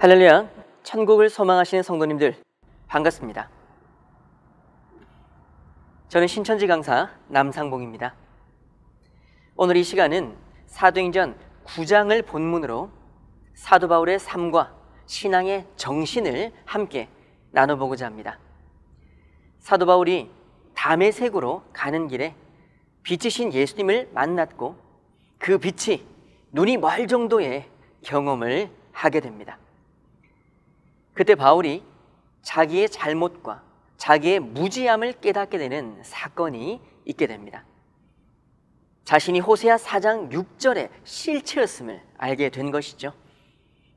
할렐루야, 천국을 소망하시는 성도님들 반갑습니다. 저는 신천지 강사 남상봉입니다. 오늘 이 시간은 사도행전 9장을 본문으로 사도 바울의 삶과 신앙의 정신을 함께 나눠보고자 합니다. 사도 바울이 다메섹으로 가는 길에 빛이신 예수님을 만났고 그 빛이 눈이 멀 정도의 경험을 하게 됩니다. 그때 바울이 자기의 잘못과 자기의 무지함을 깨닫게 되는 사건이 있게 됩니다. 자신이 호세아 4장 6절의 실체였음을 알게 된 것이죠.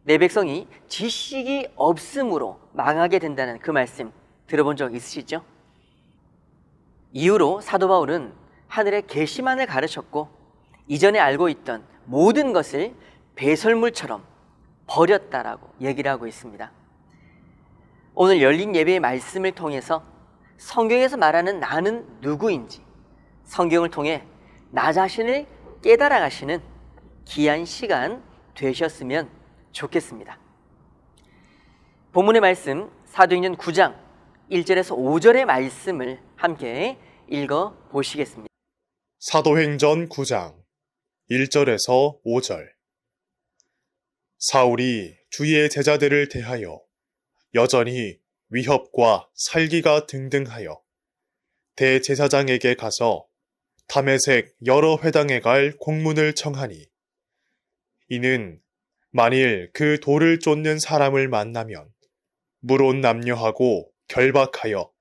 내 백성이 지식이 없음으로 망하게 된다는 그 말씀 들어본 적 있으시죠? 이후로 사도 바울은 하늘의 계시만을 가르쳤고 이전에 알고 있던 모든 것을 배설물처럼 버렸다라고 얘기를 하고 있습니다. 오늘 열린 예배의 말씀을 통해서 성경에서 말하는 나는 누구인지 성경을 통해 나 자신을 깨달아 가시는 귀한 시간 되셨으면 좋겠습니다. 본문의 말씀 사도행전 9장 1절에서 5절의 말씀을 함께 읽어 보시겠습니다. 사도행전 9장 1절에서 5절. 사울이 주의 제자들을 대하여 여전히 위협과 살기가 등등하여 대제사장에게 가서 다메섹 여러 회당에 갈 공문을 청하니, 이는 만일 그 돌을 쫓는 사람을 만나면 물론 남녀하고 결박하여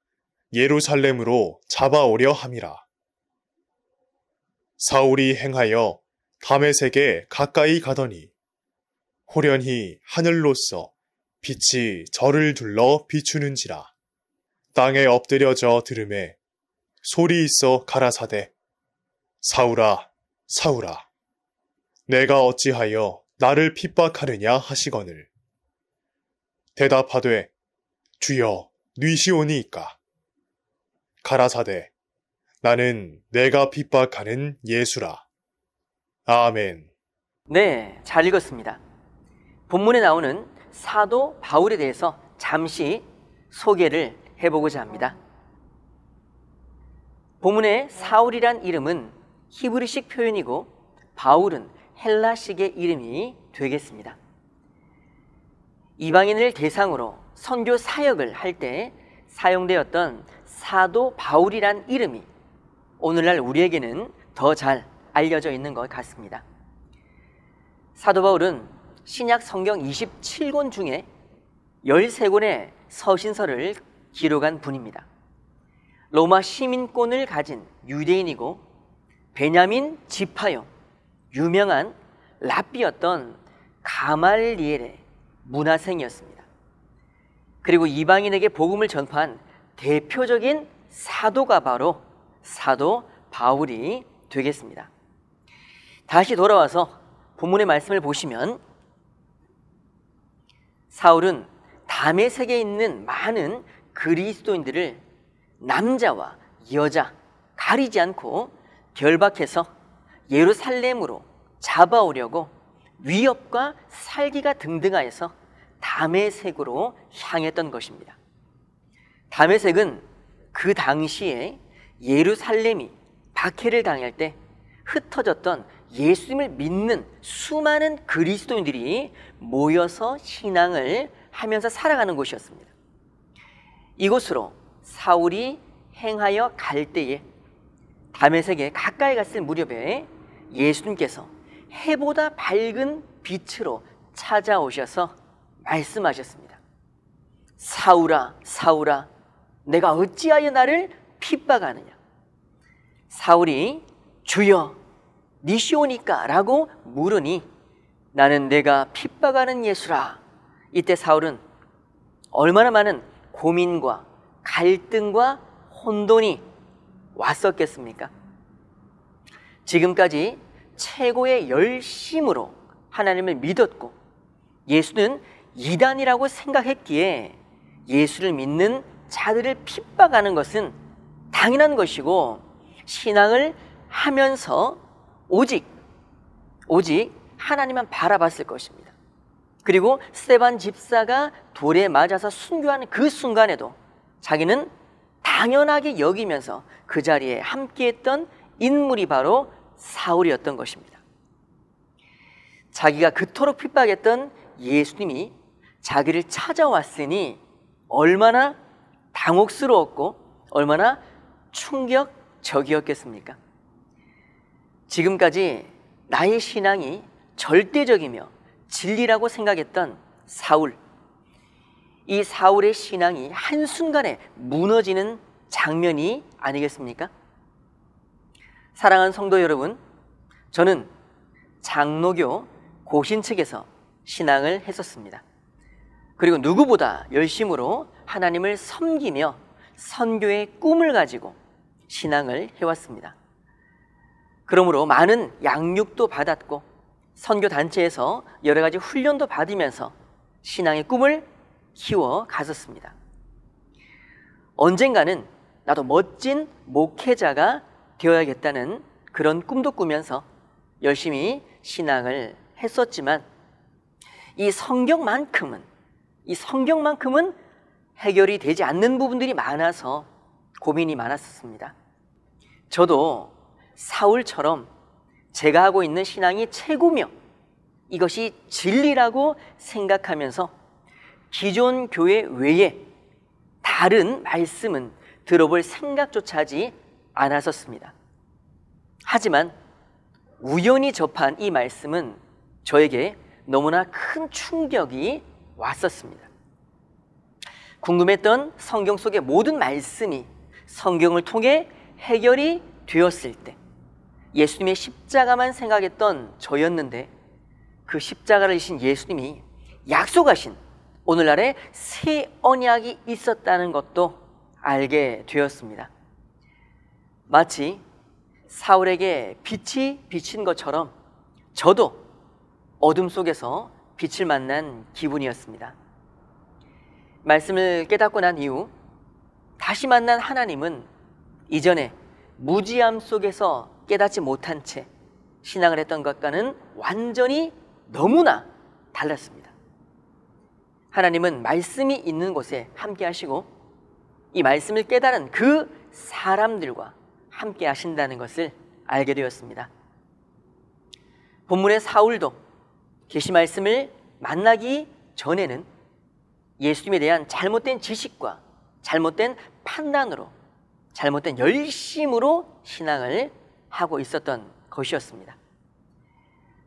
예루살렘으로 잡아오려 함이라. 사울이 행하여 다메섹에 가까이 가더니 호련히 하늘로서 빛이 저를 둘러 비추는지라. 땅에 엎드려져 들음에 소리 있어 가라사대 사울아 사울아 내가 어찌하여 나를 핍박하느냐 하시거늘. 대답하되 주여 뉘시오니이까. 가라사대 나는 내가 핍박하는 예수라. 아멘. 네, 잘 읽었습니다. 본문에 나오는 사도 바울에 대해서 잠시 소개를 해보고자 합니다. 본문의 사울이란 이름은 히브리식 표현이고 바울은 헬라식의 이름이 되겠습니다. 이방인을 대상으로 선교 사역을 할 때 사용되었던 사도 바울이란 이름이 오늘날 우리에게는 더 잘 알려져 있는 것 같습니다. 사도 바울은 신약 성경 27권 중에 13권의 서신서를 기록한 분입니다. 로마 시민권을 가진 유대인이고 베냐민 지파요 유명한 랍비였던 가말리엘의 문화생이었습니다. 그리고 이방인에게 복음을 전파한 대표적인 사도가 바로 사도 바울이 되겠습니다. 다시 돌아와서 본문의 말씀을 보시면 사울은 다메섹에 있는 많은 그리스도인들을 남자와 여자 가리지 않고 결박해서 예루살렘으로 잡아오려고 위협과 살기가 등등하여서 다메섹으로 향했던 것입니다. 다메섹은 그 당시에 예루살렘이 박해를 당할 때 흩어졌던 예수님을 믿는 수많은 그리스도인들이 모여서 신앙을 하면서 살아가는 곳이었습니다. 이곳으로 사울이 행하여 갈 때에 다메섹에 가까이 갔을 무렵에 예수님께서 해보다 밝은 빛으로 찾아오셔서 말씀하셨습니다. 사울아 사울아 내가 어찌하여 나를 핍박하느냐. 사울이 주여 니시오니까 라고 물으니 나는 내가 핍박하는 예수라. 이때 사울은 얼마나 많은 고민과 갈등과 혼돈이 왔었겠습니까? 지금까지 최고의 열심으로 하나님을 믿었고 예수는 이단이라고 생각했기에 예수를 믿는 자들을 핍박하는 것은 당연한 것이고 신앙을 하면서 오직 하나님만 바라봤을 것입니다. 그리고 스데반 집사가 돌에 맞아서 순교하는 그 순간에도 자기는 당연하게 여기면서 그 자리에 함께했던 인물이 바로 사울이었던 것입니다. 자기가 그토록 핍박했던 예수님이 자기를 찾아왔으니 얼마나 당혹스러웠고 얼마나 충격적이었겠습니까? 지금까지 나의 신앙이 절대적이며 진리라고 생각했던 사울, 이 사울의 신앙이 한순간에 무너지는 장면이 아니겠습니까? 사랑하는 성도 여러분, 저는 장로교 고신 측에서 신앙을 했었습니다. 그리고 누구보다 열심으로 하나님을 섬기며 선교의 꿈을 가지고 신앙을 해왔습니다. 그러므로 많은 양육도 받았고 선교단체에서 여러 가지 훈련도 받으면서 신앙의 꿈을 키워 갔었습니다. 언젠가는 나도 멋진 목회자가 되어야겠다는 그런 꿈도 꾸면서 열심히 신앙을 했었지만 이 성경만큼은 해결이 되지 않는 부분들이 많아서 고민이 많았었습니다. 저도 사울처럼 제가 하고 있는 신앙이 최고며 이것이 진리라고 생각하면서 기존 교회 외에 다른 말씀은 들어볼 생각조차 하지 않았었습니다. 하지만 우연히 접한 이 말씀은 저에게 너무나 큰 충격이 왔었습니다. 궁금했던 성경 속의 모든 말씀이 성경을 통해 해결이 되었을 때 예수님의 십자가만 생각했던 저였는데 그 십자가를 지신 예수님이 약속하신 오늘날의 새 언약이 있었다는 것도 알게 되었습니다. 마치 사울에게 빛이 비친 것처럼 저도 어둠 속에서 빛을 만난 기분이었습니다. 말씀을 깨닫고 난 이후 다시 만난 하나님은 이전에 무지함 속에서 깨닫지 못한 채 신앙을 했던 것과는 완전히 너무나 달랐습니다. 하나님은 말씀이 있는 곳에 함께 하시고 이 말씀을 깨달은 그 사람들과 함께 하신다는 것을 알게 되었습니다. 본문의 사울도 계시 말씀을 만나기 전에는 예수님에 대한 잘못된 지식과 잘못된 판단으로 잘못된 열심으로 신앙을 하고 있었던 것이었습니다.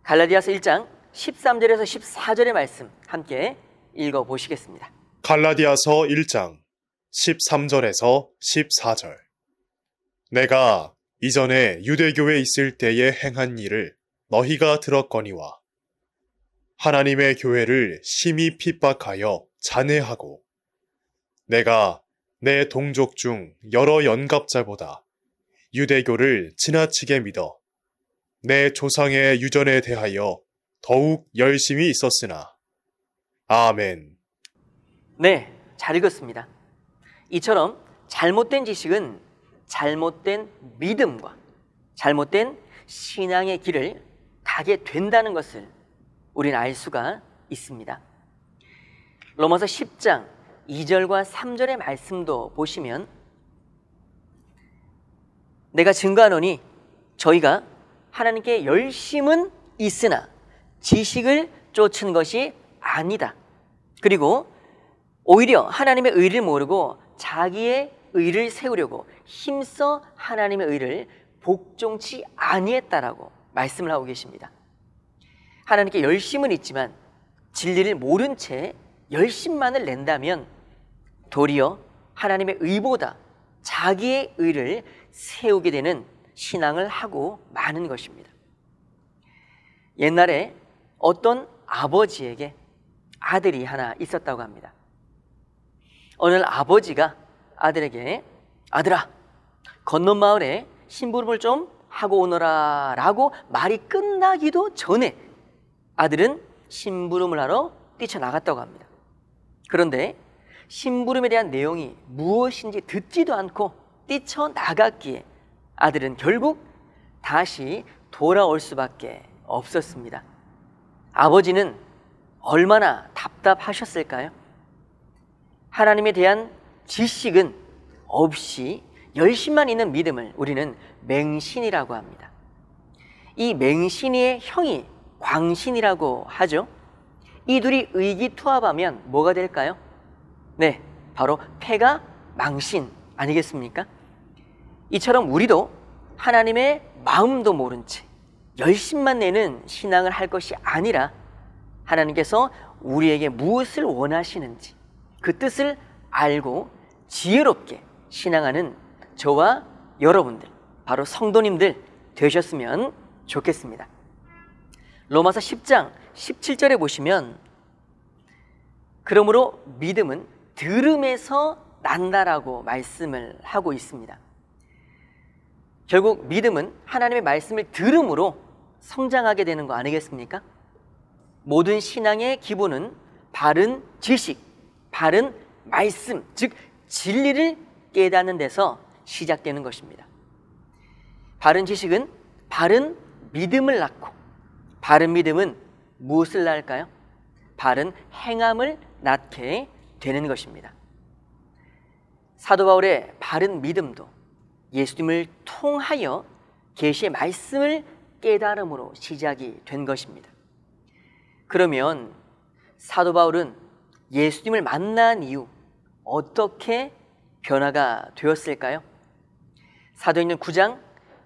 갈라디아서 1장 13절에서 14절의 말씀 함께 읽어보시겠습니다. 갈라디아서 1장 13절에서 14절. 내가 이전에 유대교에 있을 때에 행한 일을 너희가 들었거니와 하나님의 교회를 심히 핍박하여 잔해하고 내가 내 동족 중 여러 연갑자보다 유대교를 지나치게 믿어 내 조상의 유전에 대하여 더욱 열심히 있었으나. 아멘. 네, 잘 읽었습니다. 이처럼 잘못된 지식은 잘못된 믿음과 잘못된 신앙의 길을 가게 된다는 것을 우리는 알 수가 있습니다. 로마서 10장 2절과 3절의 말씀도 보시면 내가 증거하노니 저희가 하나님께 열심은 있으나 지식을 쫓은 것이 아니다. 그리고 오히려 하나님의 의를 모르고 자기의 의를 세우려고 힘써 하나님의 의를 복종치 아니했다라고 말씀을 하고 계십니다. 하나님께 열심은 있지만 진리를 모른 채 열심만을 낸다면 도리어 하나님의 의보다 자기의 의를 세우게 되는 신앙을 하고 마는 것입니다. 옛날에 어떤 아버지에게 아들이 하나 있었다고 합니다. 어느 날 아버지가 아들에게 아들아, 건넌 마을에 심부름을 좀 하고 오너라 라고 말이 끝나기도 전에 아들은 심부름을 하러 뛰쳐나갔다고 합니다. 그런데 심부름에 대한 내용이 무엇인지 듣지도 않고 뛰쳐나갔기에 아들은 결국 다시 돌아올 수밖에 없었습니다. 아버지는 얼마나 답답하셨을까요? 하나님에 대한 지식은 없이 열심만 있는 믿음을 우리는 맹신이라고 합니다. 이 맹신이의 형이 광신이라고 하죠. 이 둘이 의기투합하면 뭐가 될까요? 네, 바로 패가 망신 아니겠습니까? 이처럼 우리도 하나님의 마음도 모른 채 열심만 내는 신앙을 할 것이 아니라 하나님께서 우리에게 무엇을 원하시는지 그 뜻을 알고 지혜롭게 신앙하는 저와 여러분들, 바로 성도님들 되셨으면 좋겠습니다. 로마서 10장 17절에 보시면 그러므로 믿음은 들음에서 난다라고 말씀을 하고 있습니다. 결국 믿음은 하나님의 말씀을 들음으로 성장하게 되는 거 아니겠습니까? 모든 신앙의 기본은 바른 지식, 바른 말씀, 즉 진리를 깨닫는 데서 시작되는 것입니다. 바른 지식은 바른 믿음을 낳고, 바른 믿음은 무엇을 낳을까요? 바른 행함을 낳게 되는 것입니다. 사도 바울의 바른 믿음도 예수님을 통하여 계시의 말씀을 깨달음으로 시작이 된 것입니다. 그러면 사도 바울은 예수님을 만난 이후 어떻게 변화가 되었을까요? 사도행전 9장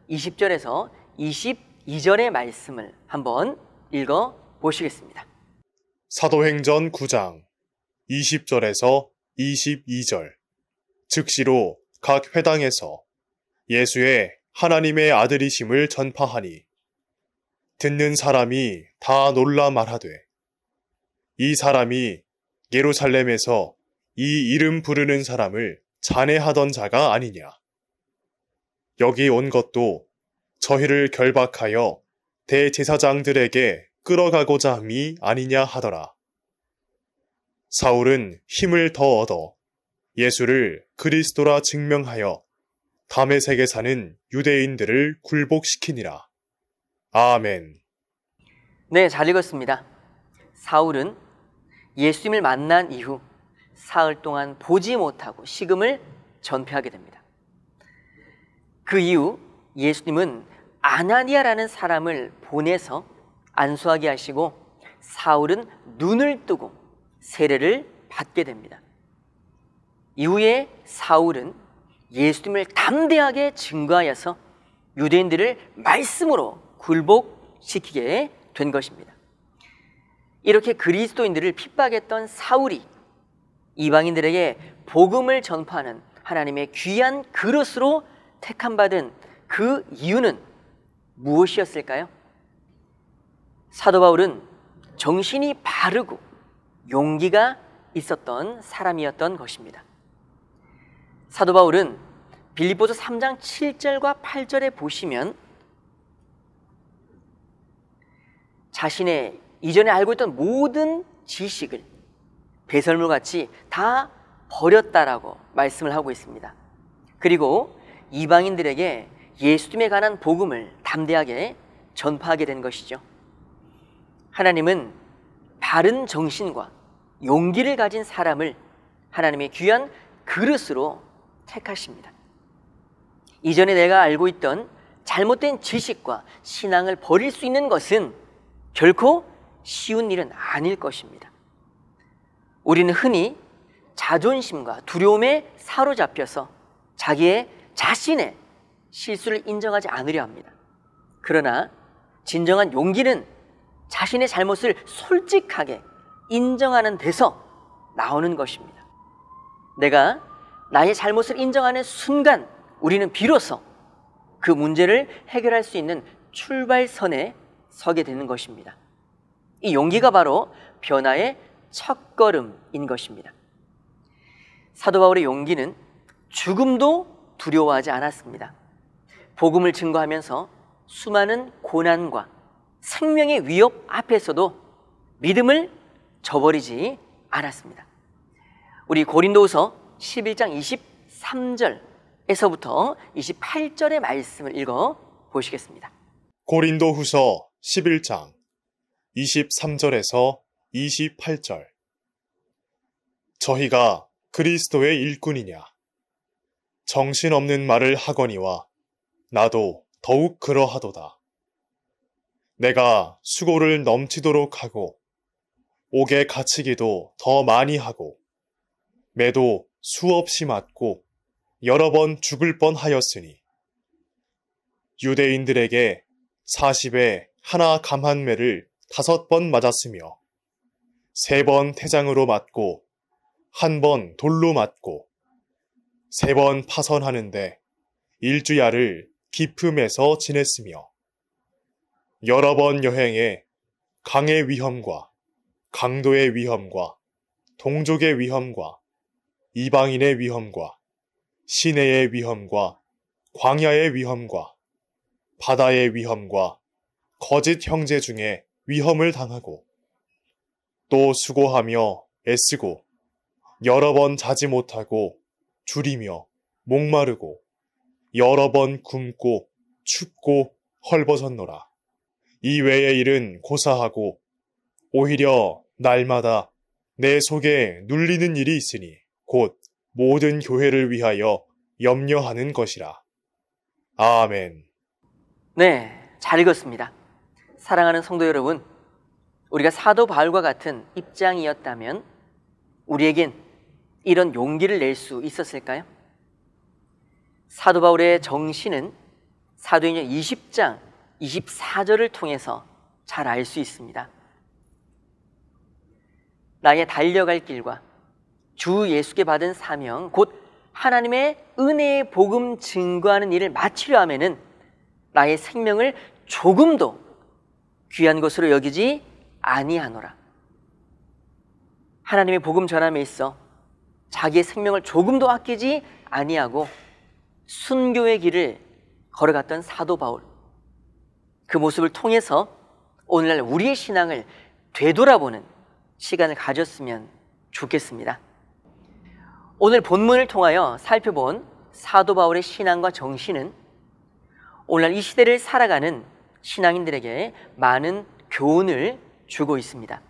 20절에서 22절의 말씀을 한번 읽어 보시겠습니다. 사도행전 9장 20절에서 22절. 즉시로 각 회당에서 예수의 하나님의 아들이심을 전파하니 듣는 사람이 다 놀라 말하되 이 사람이 예루살렘에서 이 이름 부르는 사람을 잔해하던 자가 아니냐. 여기 온 것도 저희를 결박하여 대제사장들에게 끌어가고자 함이 아니냐 하더라. 사울은 힘을 더 얻어 예수를 그리스도라 증명하여 다메섹에 사는 유대인들을 굴복시키니라. 아멘. 네, 잘 읽었습니다. 사울은 예수님을 만난 이후 사흘 동안 보지 못하고 식음을 전폐하게 됩니다. 그 이후 예수님은 아나니아라는 사람을 보내서 안수하게 하시고 사울은 눈을 뜨고 세례를 받게 됩니다. 이후에 사울은 예수님을 담대하게 증거하여서 유대인들을 말씀으로 굴복시키게 된 것입니다. 이렇게 그리스도인들을 핍박했던 사울이 이방인들에게 복음을 전파하는 하나님의 귀한 그릇으로 택함받은 그 이유는 무엇이었을까요? 사도 바울은 정신이 바르고 용기가 있었던 사람이었던 것입니다. 사도 바울은 빌립보서 3장 7절과 8절에 보시면 자신의 이전에 알고 있던 모든 지식을 배설물같이 다 버렸다라고 말씀을 하고 있습니다. 그리고 이방인들에게 예수님에 관한 복음을 담대하게 전파하게 된 것이죠. 하나님은 바른 정신과 용기를 가진 사람을 하나님의 귀한 그릇으로 택하십니다. 이전에 내가 알고 있던 잘못된 지식과 신앙을 버릴 수 있는 것은 결코 쉬운 일은 아닐 것입니다. 우리는 흔히 자존심과 두려움에 사로잡혀서 자신의 실수를 인정하지 않으려 합니다. 그러나 진정한 용기는 자신의 잘못을 솔직하게 인정하는 데서 나오는 것입니다. 내가 나의 잘못을 인정하는 순간 우리는 비로소 그 문제를 해결할 수 있는 출발선에 서게 되는 것입니다. 이 용기가 바로 변화의 첫걸음인 것입니다. 사도 바울의 용기는 죽음도 두려워하지 않았습니다. 복음을 증거하면서 수많은 고난과 생명의 위협 앞에서도 믿음을 저버리지 않았습니다. 우리 고린도후서 11장 23절에서부터 28절의 말씀을 읽어 보시겠습니다. 고린도후서 11장 23절에서 28절. 저희가 그리스도의 일꾼이냐? 정신없는 말을 하거니와 나도 더욱 그러하도다. 내가 수고를 넘치도록 하고 옥에 갇히기도 더 많이 하고 매도 수없이 맞고 여러 번 죽을 뻔하였으니 유대인들에게 40에 하나 감한 매를 5번 맞았으며 3번 태장으로 맞고 1번 돌로 맞고 3번 파선하는데 일주야를 기품에서 지냈으며 여러 번 여행에 강의 위험과 강도의 위험과 동족의 위험과 이방인의 위험과 시내의 위험과 광야의 위험과 바다의 위험과 거짓 형제 중에 위험을 당하고 또 수고하며 애쓰고 여러 번 자지 못하고 줄이며 목마르고 여러 번 굶고 춥고 헐벗었노라. 이 외의 일은 고사하고 오히려 날마다 내 속에 눌리는 일이 있으니 곧 모든 교회를 위하여 염려하는 것이라. 아멘. 네, 잘 읽었습니다. 사랑하는 성도 여러분, 우리가 사도 바울과 같은 입장이었다면 우리에겐 이런 용기를 낼 수 있었을까요? 사도 바울의 정신은 사도행전 20장 24절을 통해서 잘 알 수 있습니다. 나의 달려갈 길과 주 예수께 받은 사명, 곧 하나님의 은혜의 복음 증거하는 일을 마치려 하면은 나의 생명을 조금도 귀한 것으로 여기지 아니하노라. 하나님의 복음 전함에 있어 자기의 생명을 조금도 아끼지 아니하고 순교의 길을 걸어갔던 사도 바울, 그 모습을 통해서 오늘날 우리의 신앙을 되돌아보는 시간을 가졌으면 좋겠습니다. 오늘 본문을 통하여 살펴본 사도 바울의 신앙과 정신은 오늘날 이 시대를 살아가는 신앙인들에게 많은 교훈을 주고 있습니다.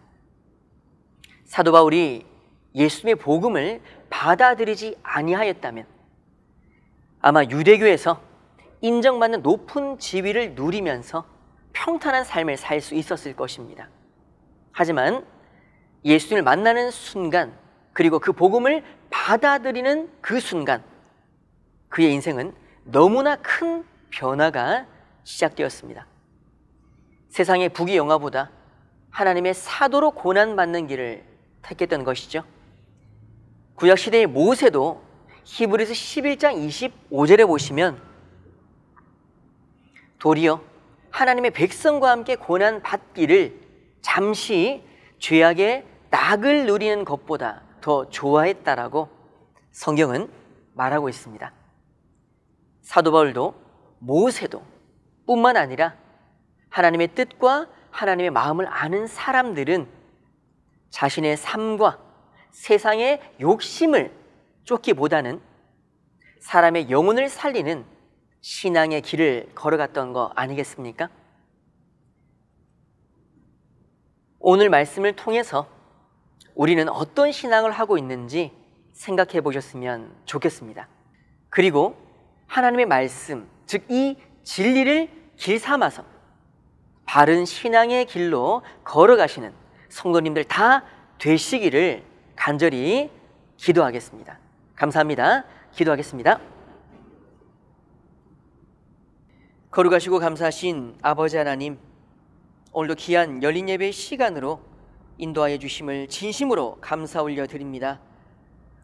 사도 바울이 예수님의 복음을 받아들이지 아니하였다면 아마 유대교에서 인정받는 높은 지위를 누리면서 평탄한 삶을 살 수 있었을 것입니다. 하지만 예수님을 만나는 순간, 그리고 그 복음을 받아들이는 그 순간, 그의 인생은 너무나 큰 변화가 시작되었습니다. 세상의 부귀영화보다 하나님의 사도로 고난받는 길을 택했던 것이죠. 구약시대의 모세도 히브리서 11장 25절에 보시면 도리어 하나님의 백성과 함께 고난받기를 잠시 죄악의 낙을 누리는 것보다 더 좋아했다라고 성경은 말하고 있습니다. 사도 바울도 모세도 뿐만 아니라 하나님의 뜻과 하나님의 마음을 아는 사람들은 자신의 삶과 세상의 욕심을 쫓기보다는 사람의 영혼을 살리는 신앙의 길을 걸어갔던 거 아니겠습니까? 오늘 말씀을 통해서 우리는 어떤 신앙을 하고 있는지 생각해 보셨으면 좋겠습니다. 그리고 하나님의 말씀, 즉 이 진리를 길 삼아서 바른 신앙의 길로 걸어가시는 성도님들 다 되시기를 간절히 기도하겠습니다. 감사합니다. 기도하겠습니다. 거룩하시고 감사하신 아버지 하나님, 오늘도 귀한 열린 예배의 시간으로 인도하여 주심을 진심으로 감사 올려드립니다.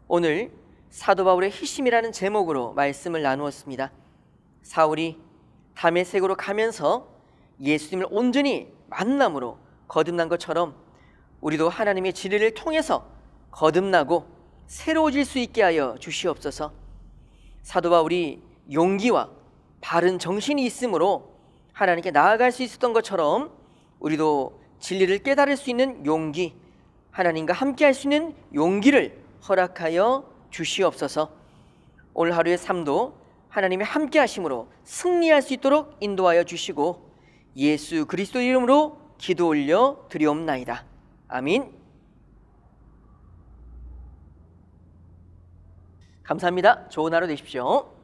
오늘 사도 바울의 희심이라는 제목으로 말씀을 나누었습니다. 사울이 다메섹으로 가면서 예수님을 온전히 만남으로 거듭난 것처럼 우리도 하나님의 진리를 통해서 거듭나고 새로워질 수 있게 하여 주시옵소서. 사도 바울이 용기와 바른 정신이 있으므로 하나님께 나아갈 수 있었던 것처럼 우리도 진리를 깨달을 수 있는 용기, 하나님과 함께 할 수 있는 용기를 허락하여 주시옵소서. 오늘 하루의 삶도 하나님의 함께 하심으로 승리할 수 있도록 인도하여 주시고 예수 그리스도 이름으로 기도 올려 드리옵나이다. 아민. 감사합니다. 좋은 하루 되십시오.